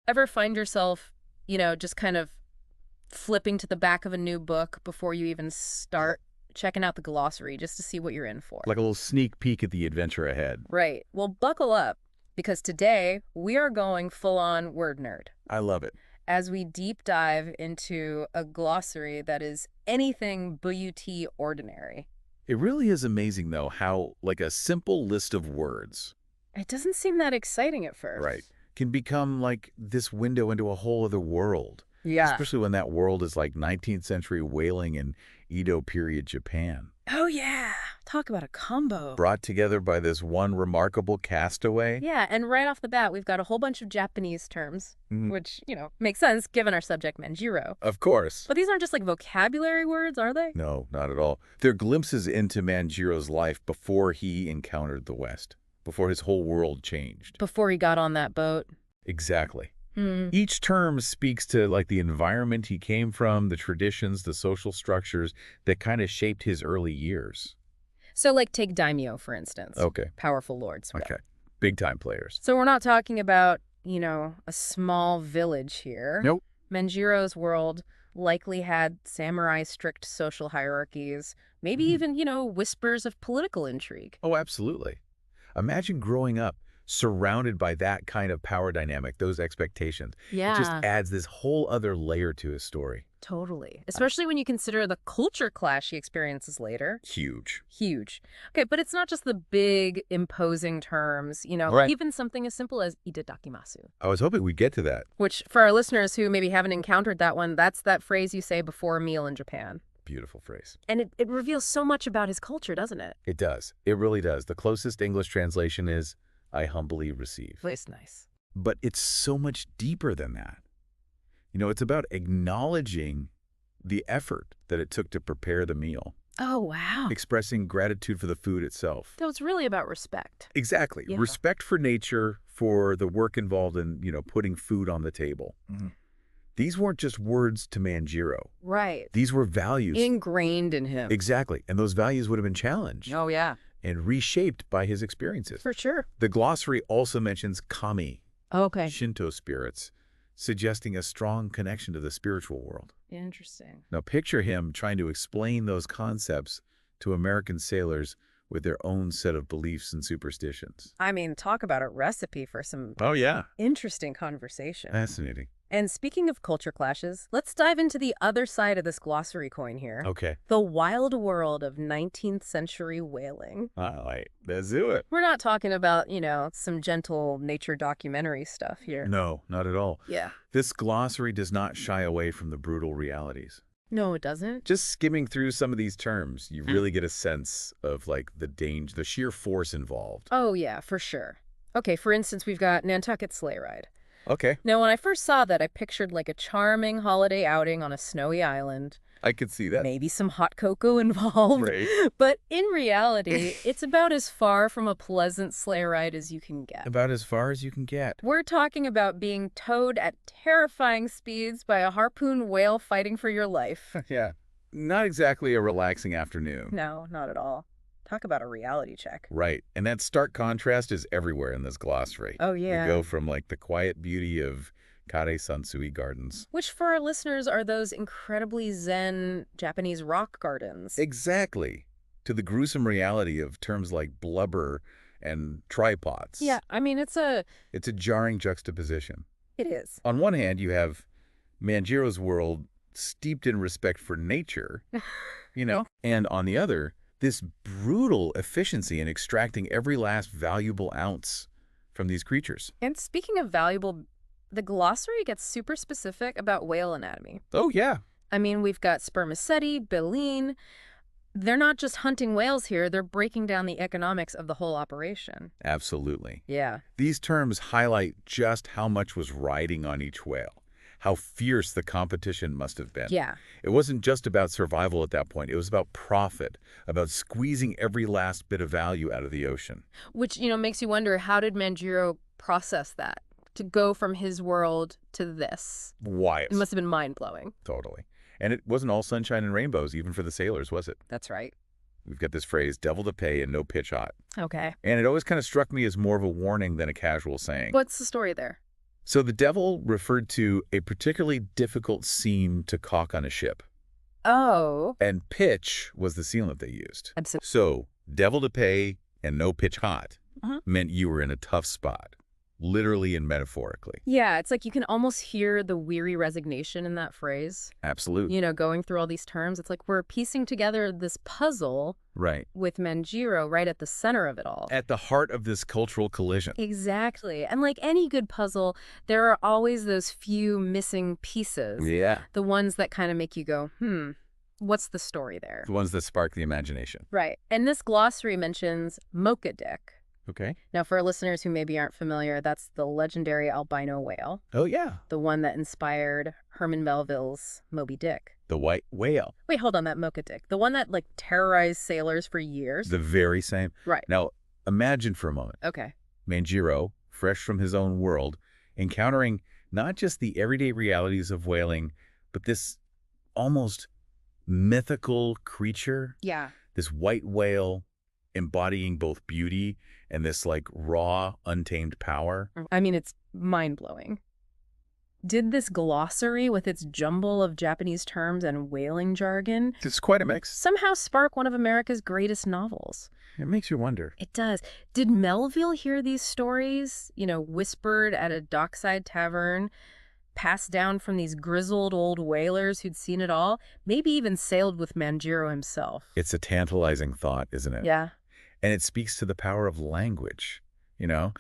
ever find yourself, just kind of flipping to the back of a new book before you even start checking out the glossary just to see what you're in for? Like a little sneak peek at the adventure ahead. Right. Well, buckle up, because today we are going full-on word nerd I love it. as we deep dive into a glossary that is anything but ordinary. It really is amazing, though, how, like, a simple list of words, It doesn't seem that exciting at first. right, can become like this window into a whole other world. Yeah. Especially when that world is like 19th century whaling and Edo period Japan. Oh, yeah. Talk about a combo. Brought together by this one remarkable castaway. Yeah, and right off the bat, we've got a whole bunch of Japanese terms, Mhm. which, makes sense given our subject, Manjiro. Of course. But these aren't just like vocabulary words, are they? No, not at all. They're glimpses into Manjiro's life before he encountered the West, before his whole world changed. Before he got on that boat. Exactly. Hmm. Each term speaks to like the environment he came from, the traditions, the social structures that kind of shaped his early years. So, like, take daimyo, for instance. Okay. Powerful lords. Okay. Big time players. So we're not talking about, a small village here. Nope. Manjiro's world likely had samurai strict social hierarchies, maybe even, whispers of political intrigue. Oh, absolutely. Imagine growing up surrounded by that kind of power dynamic, those expectations. Yeah. It just adds this whole other layer to his story. Totally. Especially when you consider the culture clash he experiences later. Huge. Huge. Okay, but it's not just the big, imposing terms, Right. even something as simple as itadakimasu, I was hoping we'd get to that. which for our listeners who maybe haven't encountered that one, that's that phrase you say before a meal in Japan. Beautiful phrase. And it reveals so much about his culture, doesn't it? It does. It really does. The closest English translation is, I humbly receive. It's nice. But it's so much deeper than that. It's about acknowledging the effort that it took to prepare the meal, Oh, wow. expressing gratitude for the food itself. So it's really about respect. Exactly. Yeah. Respect for nature, for the work involved in, putting food on the table. Mhm. These weren't just words to Manjiro. Right. These were values. Ingrained in him. Exactly. And those values would have been challenged Oh, yeah. and reshaped by his experiences. For sure. The glossary also mentions kami, Okay. Shinto spirits, suggesting a strong connection to the spiritual world. Interesting. Now picture him trying to explain those concepts to American sailors with their own set of beliefs and superstitions. I mean, talk about a recipe for some Oh, yeah. interesting conversation. Fascinating. And speaking of culture clashes, let's dive into the other side of this glossary coin here. Okay. The wild world of 19th century whaling. All right. Let's do it. We're not talking about, some gentle nature documentary stuff here. No, not at all. Yeah. This glossary does not shy away from the brutal realities. No, it doesn't. Just skimming through some of these terms, you really get a sense of like the danger, the sheer force involved. Oh, yeah, for sure. Okay, for instance, we've got Nantucket Sleigh Ride. Okay. Now, when I first saw that, I pictured like a charming holiday outing on a snowy island. I could see that. Maybe some hot cocoa involved. Right. But in reality, it's about as far from a pleasant sleigh ride as you can get. About as far as you can get. We're talking about being towed at terrifying speeds by a harpoon whale fighting for your life. Yeah. Not exactly a relaxing afternoon. No, not at all. Talk about a reality check. Right. And that stark contrast is everywhere in this glossary. Oh, yeah. We go from like the quiet beauty of Kare Sansui Gardens. Which for our listeners are those incredibly zen Japanese rock gardens. Exactly. To the gruesome reality of terms like blubber and tripods. Yeah, I mean, It's a jarring juxtaposition. it is. On one hand, you have Manjiro's world steeped in respect for nature, and on the other, this brutal efficiency in extracting every last valuable ounce from these creatures. And speaking of valuable, the glossary gets super specific about whale anatomy. Oh, yeah. I mean, we've got spermaceti, baleen. They're not just hunting whales here, they're breaking down the economics of the whole operation. Absolutely. Yeah. These terms highlight just how much was riding on each whale, how fierce the competition must have been. Yeah. It wasn't just about survival at that point. It was about profit, about squeezing every last bit of value out of the ocean. Which, makes you wonder, how did Manjiro process that? To go from his world to this? Why? It must have been mind-blowing. Totally. And it wasn't all sunshine and rainbows, even for the sailors, was it? That's right. We've got this phrase, devil to pay and no pitch hot. Okay. And it always kind of struck me as more of a warning than a casual saying. What's the story there? So the devil referred to a particularly difficult seam to caulk on a ship, Oh. and pitch was the sealant they used. Absolutely. So devil to pay and no pitch hot Uh-huh. meant you were in a tough spot, literally and metaphorically. Yeah, it's like you can almost hear the weary resignation in that phrase. Absolute. You know, going through all these terms, it's like we're piecing together this puzzle Right. with Manjiro right at the center of it all. At the heart of this cultural collision. Exactly. And like any good puzzle, there are always those few missing pieces. Yeah. The ones that kind of make you go, what's the story there? The ones that spark the imagination. Right. And this glossary mentions Mocha-dick. Okay. Now, for our listeners who maybe aren't familiar, that's the legendary albino whale, Oh, yeah. the one that inspired Herman Melville's Moby Dick. The white whale. Wait, hold on, that Mocha-dick. The one that, like, terrorized sailors for years? The very same. Right. Now, imagine for a moment. Okay. Manjiro, fresh from his own world, encountering not just the everyday realities of whaling, but this almost mythical creature, Yeah. this white whale embodying both beauty and this like raw, untamed power. I mean, it's mind-blowing. Did this glossary, with its jumble of Japanese terms and whaling jargon, It's quite a mix. somehow spark one of America's greatest novels? It makes you wonder. It does. Did Melville hear these stories, whispered at a dockside tavern, passed down from these grizzled old whalers who'd seen it all, maybe even sailed with Manjiro himself? It's a tantalizing thought, isn't it? Yeah. And it speaks to the power of language,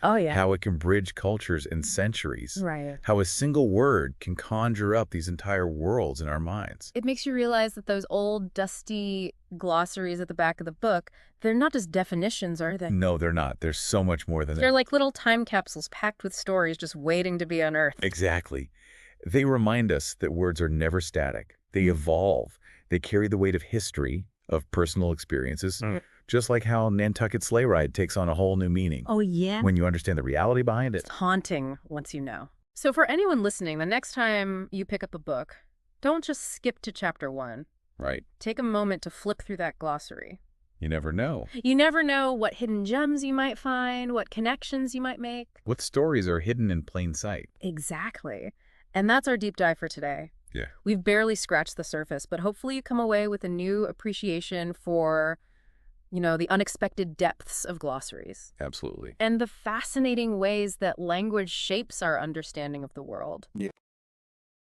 Oh, yeah. how it can bridge cultures and centuries. Right. How a single word can conjure up these entire worlds in our minds. It makes you realize that those old, dusty glossaries at the back of the book, they're not just definitions, are they? No, they're not. There's so much more than They're that. like little time capsules packed with stories just waiting to be unearthed. Exactly. They remind us that words are never static. They evolve. They carry the weight of history, of personal experiences, just like how Nantucket Sleigh Ride takes on a whole new meaning Oh, yeah? when you understand the reality behind it. It's haunting once you know. So for anyone listening, the next time you pick up a book, don't just skip to chapter 1. Right. Take a moment to flip through that glossary. You never know. You never know what hidden gems you might find, what connections you might make. What stories are hidden in plain sight? Exactly. And that's our deep dive for today. Yeah. We've barely scratched the surface, but hopefully you come away with a new appreciation for, the unexpected depths of glossaries Absolutely. and the fascinating ways that language shapes our understanding of the world. Yeah.